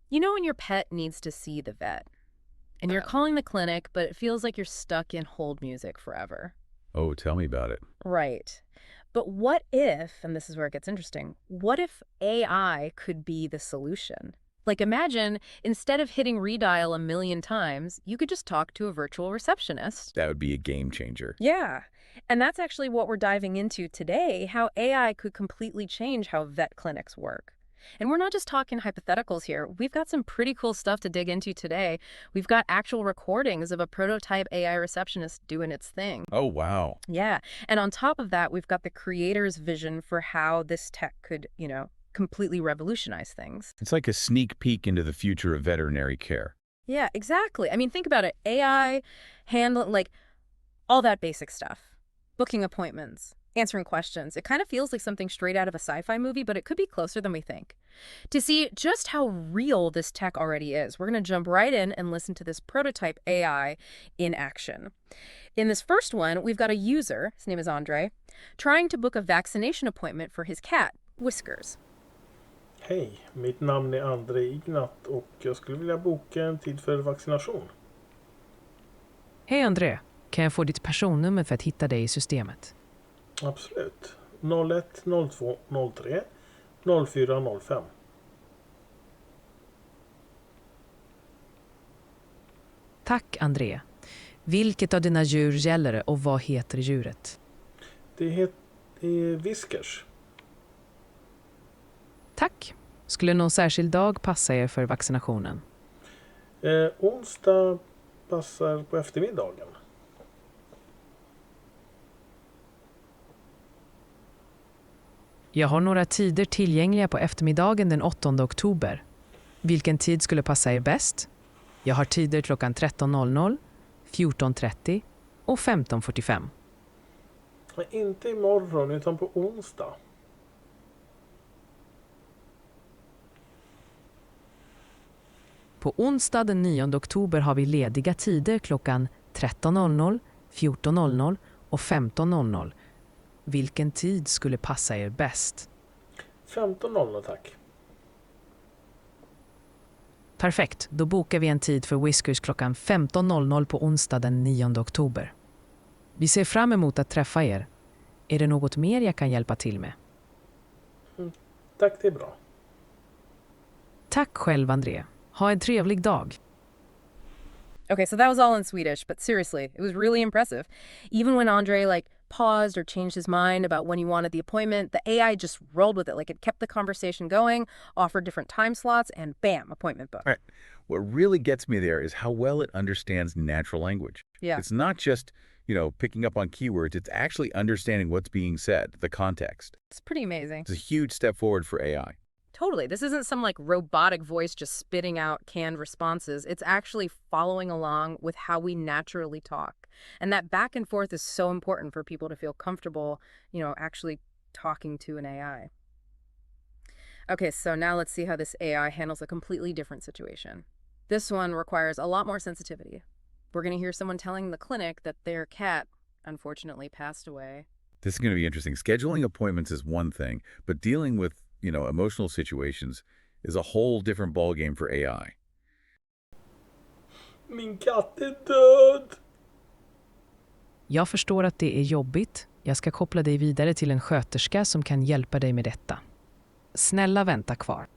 You know when your pet needs to see the vet, and you're calling the clinic, but it feels like you're stuck in hold music forever. Oh, tell me about it. Right. But what if, and this is where it gets interesting, what if AI could be the solution? Like imagine, instead of hitting redial a million times, you could just talk to a virtual receptionist. That would be a game changer. Yeah. And that's actually what we're diving into today, how AI could completely change how vet clinics work. And we're not just talking hypotheticals here. We've got some pretty cool stuff to dig into today. We've got actual recordings of a prototype AI receptionist doing its thing. Oh, wow. Yeah. And on top of that, we've got the creator's vision for how this tech could, completely revolutionize things. It's like a sneak peek into the future of veterinary care. Yeah, exactly. I mean, think about it. AI handling, like, all that basic stuff. Booking appointments, answering questions. It kind of feels like something straight out of a sci-fi movie, but it could be closer than we think. To see just how real this tech already is, we're going to jump right in and listen to this prototype AI in action. In this first one, we've got a user, his name is Andre, trying to book a vaccination appointment for his cat, Whiskers. Hej, mitt namn är André Ignat och jag skulle vilja boka en tid för vaccination. Hej André, kan jag få ditt personnummer för att hitta dig i systemet? Absolut. 01 02 03 04 05. Tack André. Vilket av dina djur gäller det och vad heter djuret? Det heter Whiskers. Tack. Skulle någon särskild dag passa er för vaccinationen? Onsdag passar på eftermiddagen. Jag har några tider tillgängliga på eftermiddagen den 8 oktober. Vilken tid skulle passa er bäst? Jag har tider klockan 13.00, 14.30 och 15.45. Inte imorgon utan på onsdag. På onsdag den 9 oktober har vi lediga tider klockan 13.00, 14.00 och 15.00. Vilken tid skulle passa er bäst? 15.00 tack. Perfekt, då bokar vi en tid för Whiskers klockan 15.00 på onsdag den 9 oktober. Vi ser fram emot att träffa er. Är det något mer jag kan hjälpa till med? Tack, det är bra. Tack själv André. Ha en trevlig dag. Okay, so that was all in Swedish, but seriously, it was really impressive. Even when Andre, paused or changed his mind about when he wanted the appointment, the AI just rolled with it. Like, it kept the conversation going, offered different time slots, and bam, appointment booked. All right. What really gets me there is how well it understands natural language. Yeah. It's not just, picking up on keywords. It's actually understanding what's being said, the context. It's pretty amazing. It's a huge step forward for AI. Totally. This isn't some robotic voice just spitting out canned responses. It's actually following along with how we naturally talk. And that back and forth is so important for people to feel comfortable, actually talking to an AI. Okay, so now let's see how this AI handles a completely different situation. This one requires a lot more sensitivity. We're going to hear someone telling the clinic that their cat unfortunately passed away. This is going to be interesting. Scheduling appointments is one thing, but dealing with emotional situations is a whole different ballgame for AI. Min katt är död. Jag förstår att det är jobbigt. Jag ska koppla dig vidare till en sköterska som kan hjälpa dig med detta. Snälla vänta kvar.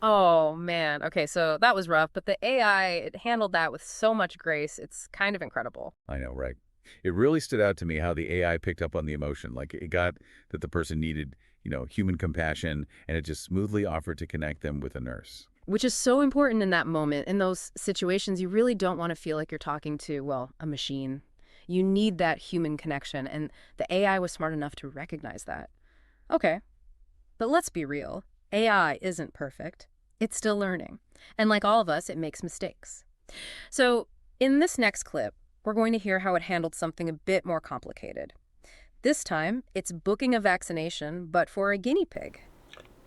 Oh, man. Okay, so that was rough, but the AI, it handled that with so much grace. It's kind of incredible. I know, right? It really stood out to me how the AI picked up on the emotion. Like, it got that the person needed human compassion, and it just smoothly offered to connect them with a nurse. Which is so important in that moment. In those situations, you really don't want to feel like you're talking to, a machine. You need that human connection, and the AI was smart enough to recognize that. Okay, but let's be real. AI isn't perfect. It's still learning. And like all of us, it makes mistakes. So in this next clip, we're going to hear how it handled something a bit more complicated. This time, it's booking a vaccination, but for a guinea pig.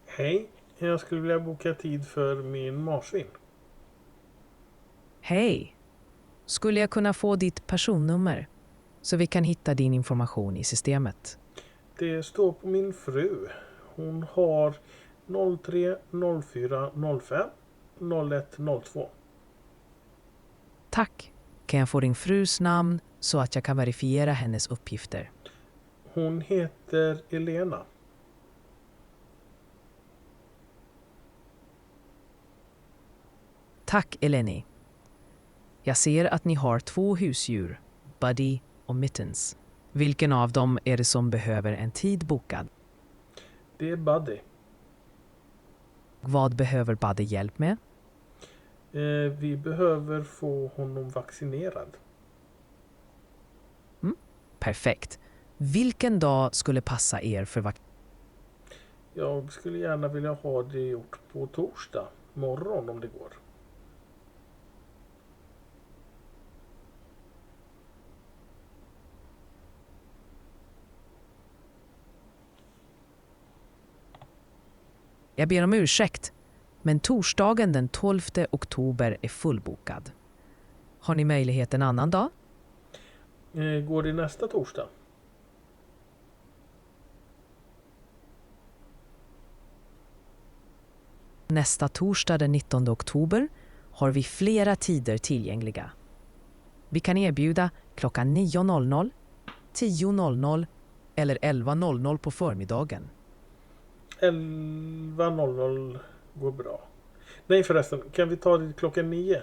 Hej, jag skulle vilja boka tid för min marsvin. Hej! Skulle jag kunna få ditt personnummer så vi kan hitta din information i systemet? Det står på min fru. Hon har 03 04 05 0102. Tack. Kan jag få din frus namn så att jag kan verifiera hennes uppgifter? Hon heter Elena. Tack, Eleni. Jag ser att ni har 2 husdjur, Buddy och Mittens. Vilken av dem är det som behöver en tid bokad? Det är Buddy. Vad behöver Buddy hjälp med? Vi behöver få honom vaccinerad. Perfekt. Vilken dag skulle passa er för Jag skulle gärna vilja ha det gjort på torsdag morgon om det går. Jag ber om ursäkt, men torsdagen den 12 oktober är fullbokad. Har ni möjlighet en annan dag? Går det nästa torsdag? Nästa torsdag den 19 oktober har vi flera tider tillgängliga. Vi kan erbjuda klockan 9.00, 10.00 eller 11.00 på förmiddagen. 11.00 går bra. Nej förresten, kan vi ta det klockan 9?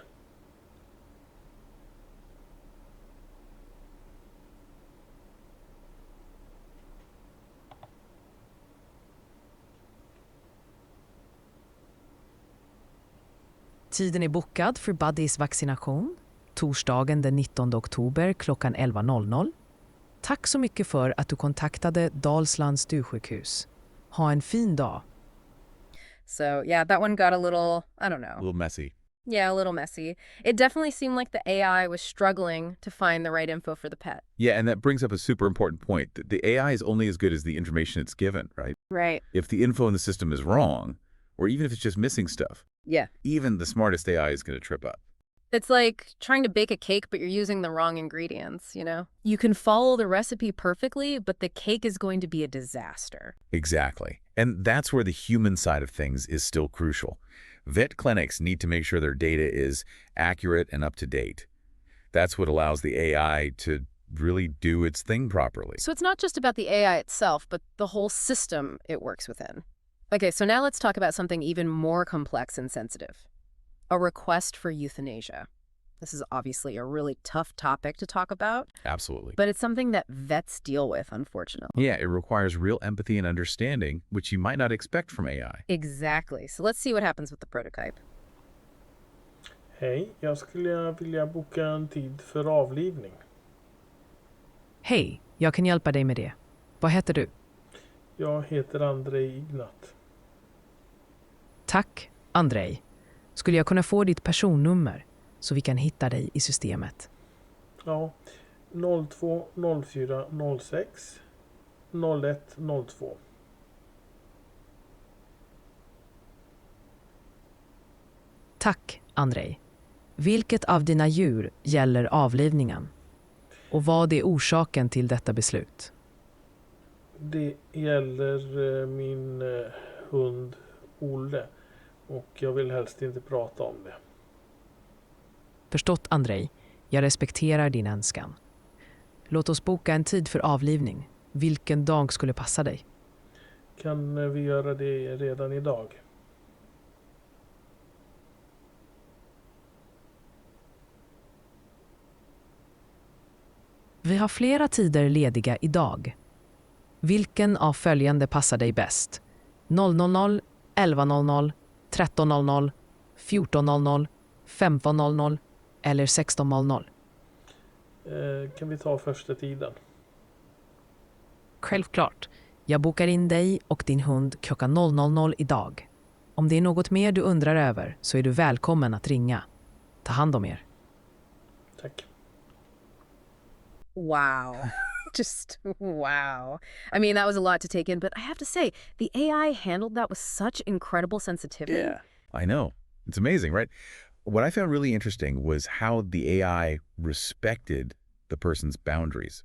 Tiden är bokad för Buddys vaccination, torsdagen den 19 oktober klockan 11.00. Tack så mycket för att du kontaktade Dalslands djursjukhus. Ha en fin dag. So, yeah, that one got a little, I don't A know. little messy. Yeah, a little messy. It definitely seemed like the AI was struggling to find the right info for the pet. Yeah, and that brings up a super important point. The AI is only as good as the information it's given, right? Right. If the info in the system is wrong, or even if it's just missing stuff, Yeah. even the smartest AI is going to trip up. It's like trying to bake a cake, but you're using the wrong ingredients, you know? You can follow the recipe perfectly, but the cake is going to be a disaster. Exactly. And that's where the human side of things is still crucial. Vet clinics need to make sure their data is accurate and up to date. That's what allows the AI to really do its thing properly. So it's not just about the AI itself, but the whole system it works within. Okay, so now let's talk about something even more complex and sensitive. A request for euthanasia. This is obviously a really tough topic to talk about, Absolutely. but it's something that vets deal with, unfortunately. Yeah, it requires real empathy and understanding, which you might not expect from AI. Exactly. So let's see what happens with the prototype. Hej, jag skulle vilja boka en tid för avlivning. Hej, jag kan hjälpa dig med det. Vad heter du? Jag heter Andrei Ignat. Tack, Andrei. Skulle jag kunna få ditt personnummer så vi kan hitta dig i systemet? Ja, 02 04 06 01 02. Tack, Andrei. Vilket av dina djur gäller avlivningen? Och vad är orsaken till detta beslut? Det gäller min hund Olle och jag vill helst inte prata om det. Förstått, Andrei. Jag respekterar din önskan. Låt oss boka en tid för avlivning. Vilken dag skulle passa dig? Kan vi göra det redan idag? Vi har flera tider lediga idag. Vilken av följande passar dig bäst? 000, 11.00, 13.00, 14.00, 15.00 eller 16.00? Kan vi ta första tiden? Självklart. Jag bokar in dig och din hund klockan 000 idag. Om det är något mer du undrar över så är du välkommen att ringa. Ta hand om er. Tack. Wow. Just wow. I mean, that was a lot to take in, but I have to say, the AI handled that with such incredible sensitivity. I know. It's amazing, right? What I found really interesting was how the AI respected the person's boundaries.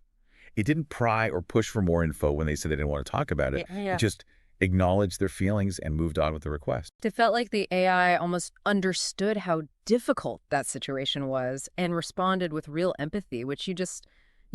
It didn't pry or push for more info when they said they didn't want to talk about it. Yeah. It just acknowledged their feelings, and moved on with the request. It felt like the AI almost understood how difficult that situation was and responded with real empathy, which you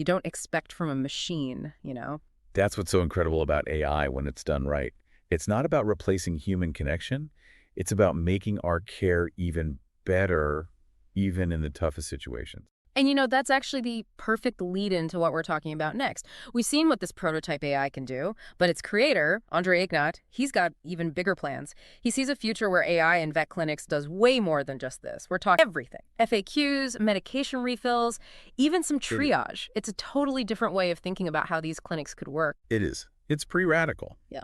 don't expect from a machine, you know? That's what's so incredible about AI when it's done right. It's not about replacing human connection. It's about making our care even better, even in the toughest situations. And that's actually the perfect lead into what we're talking about next. We've seen what this prototype AI can do, but its creator, Andre Ignat, he's got even bigger plans. He sees a future where AI in vet clinics does way more than just this. We're talking everything. FAQs, medication refills, even some triage. It's a totally different way of thinking about how these clinics could work. It is. It's pretty radical. Yeah.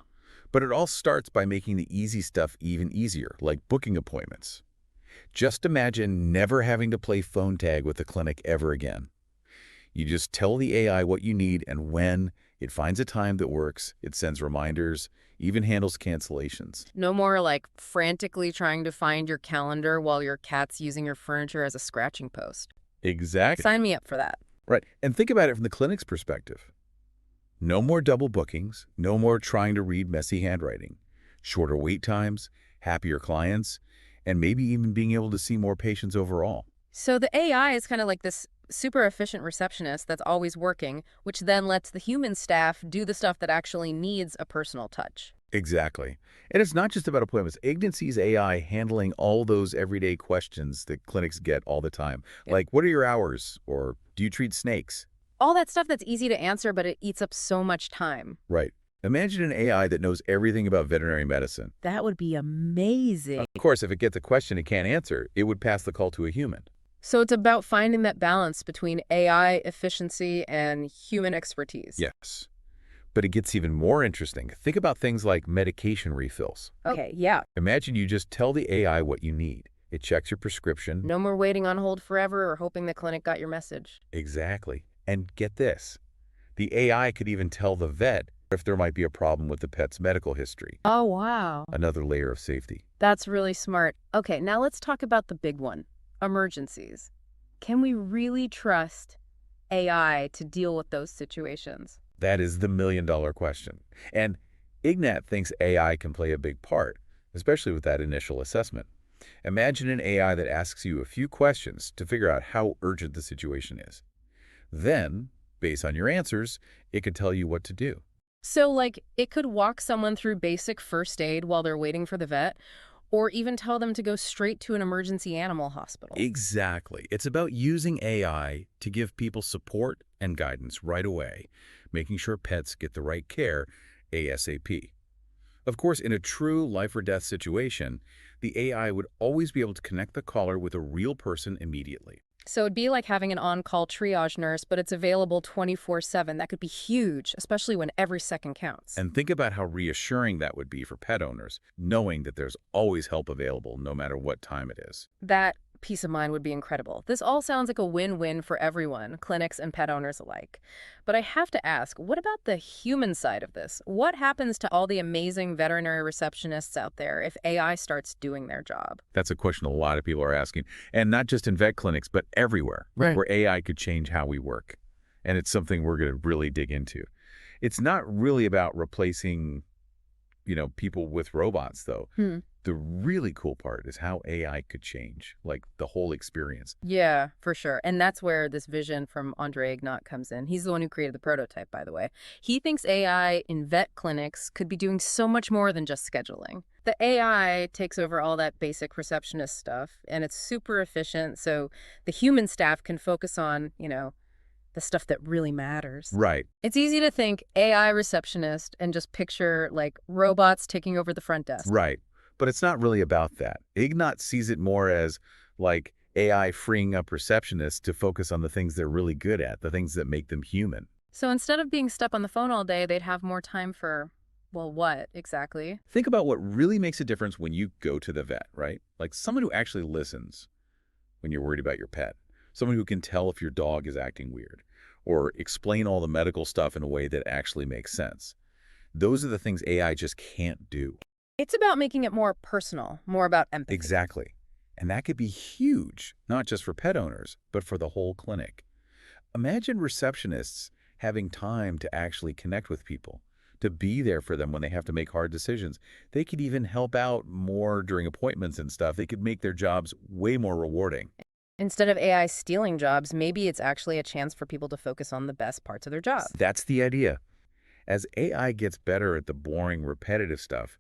But it all starts by making the easy stuff even easier, like booking appointments. Just imagine never having to play phone tag with the clinic ever again. You just tell the AI what you need, and when it finds a time that works, it sends reminders, even handles cancellations. No more like frantically trying to find your calendar while your cat's using your furniture as a scratching post. Exactly. Sign me up for that. Right. And think about it from the clinic's perspective. No more double bookings, no more trying to read messy handwriting, shorter wait times, happier clients, and maybe even being able to see more patients overall. So the AI is kind of like this super efficient receptionist that's always working, which then lets the human staff do the stuff that actually needs a personal touch. Exactly. And it's not just about appointments. Ignan sees AI handling all those everyday questions that clinics get all the time. Yep. Like, what are your hours? Or do you treat snakes? All that stuff that's easy to answer, but it eats up so much time. Right. Imagine an AI that knows everything about veterinary medicine. That would be amazing. Of course, if it gets a question it can't answer, it would pass the call to a human. So it's about finding that balance between AI efficiency and human expertise. Yes. But it gets even more interesting. Think about things like medication refills. Okay, yeah. Imagine you just tell the AI what you need. It checks your prescription. No more waiting on hold forever or hoping the clinic got your message. Exactly. And get this. The AI could even tell the vet if there might be a problem with the pet's medical history. Oh, wow. Another layer of safety. That's really smart. Okay, now let's talk about the big one, emergencies. Can we really trust AI to deal with those situations? That is the million-dollar question. And Ignat thinks AI can play a big part, especially with that initial assessment. Imagine an AI that asks you a few questions to figure out how urgent the situation is. Then, based on your answers, it could tell you what to do. So, like, it could walk someone through basic first aid while they're waiting for the vet, or even tell them to go straight to an emergency animal hospital. Exactly. It's about using AI to give people support and guidance right away, making sure pets get the right care ASAP. Of course, in a true life or death situation, the AI would always be able to connect the caller with a real person immediately. So it'd be like having an on-call triage nurse, but it's available 24/7. That could be huge, especially when every second counts. And think about how reassuring that would be for pet owners, knowing that there's always help available no matter what time it is. That peace of mind would be incredible. This all sounds like a win-win for everyone, clinics and pet owners alike. But I have to ask, what about the human side of this? What happens to all the amazing veterinary receptionists out there if AI starts doing their job? That's a question a lot of people are asking. And not just in vet clinics, but everywhere where AI could change how we work. And it's something we're going to really dig into. It's not really about replacing, people with robots, though. The really cool part is how AI could change, like the whole experience. Yeah, for sure. And that's where this vision from Andre Ignat comes in. He's the one who created the prototype, by the way. He thinks AI in vet clinics could be doing so much more than just scheduling. The AI takes over all that basic receptionist stuff, and it's super efficient, so the human staff can focus on, the stuff that really matters. Right. It's easy to think AI receptionist and just picture, like, robots taking over the front desk. Right. But it's not really about that. Ignat sees it more as, like, AI freeing up receptionists to focus on the things they're really good at, the things that make them human. So instead of being stuck on the phone all day, they'd have more time for, well, what exactly? Think about what really makes a difference when you go to the vet, right? Like someone who actually listens when you're worried about your pet. Someone who can tell if your dog is acting weird, or explain all the medical stuff in a way that actually makes sense. Those are the things AI just can't do. It's about making it more personal, more about empathy. Exactly. And that could be huge, not just for pet owners, but for the whole clinic. Imagine receptionists having time to actually connect with people, to be there for them when they have to make hard decisions. They could even help out more during appointments and stuff. They could make their jobs way more rewarding. Instead of AI stealing jobs, maybe it's actually a chance for people to focus on the best parts of their job. That's the idea. As AI gets better at the boring, repetitive stuff,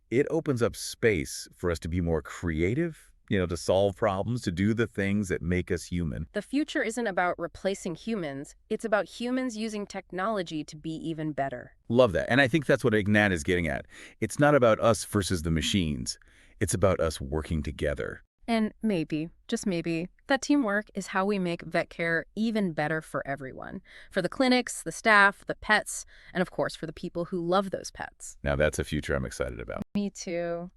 it opens up space for us to be more creative, to solve problems, to do the things that make us human. The future isn't about replacing humans. It's about humans using technology to be even better. Love that. And I think that's what Ignat is getting at. It's not about us versus the machines. It's about us working together. And maybe, just maybe, that teamwork is how we make vet care even better for everyone. For the clinics, the staff, the pets, and of course for the people who love those pets. Now that's a future I'm excited about. Me too.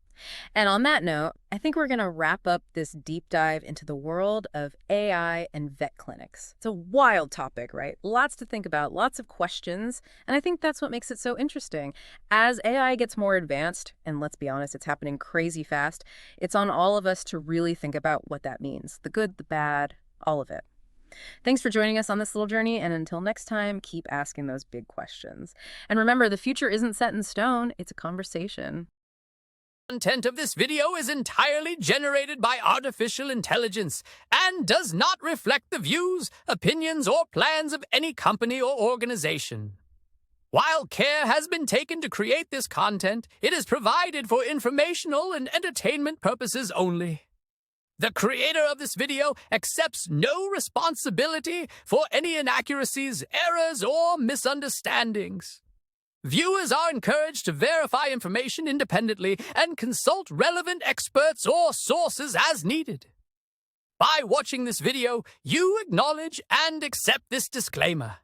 And on that note, I think we're going to wrap up this deep dive into the world of AI and vet clinics. It's a wild topic, right? Lots to think about, lots of questions, and I think that's what makes it so interesting. As AI gets more advanced, and let's be honest, it's happening crazy fast, it's on all of us to really think about what that means. The good, the bad, all of it. Thanks for joining us on this little journey, and until next time, keep asking those big questions. And remember, the future isn't set in stone, it's a conversation. Content of this video is entirely generated by artificial intelligence and does not reflect the views, opinions, or plans of any company or organization. While care has been taken to create this content, it is provided for informational and entertainment purposes only. The creator of this video accepts no responsibility for any inaccuracies, errors, or misunderstandings. Viewers are encouraged to verify information independently and consult relevant experts or sources as needed. By watching this video, you acknowledge and accept this disclaimer.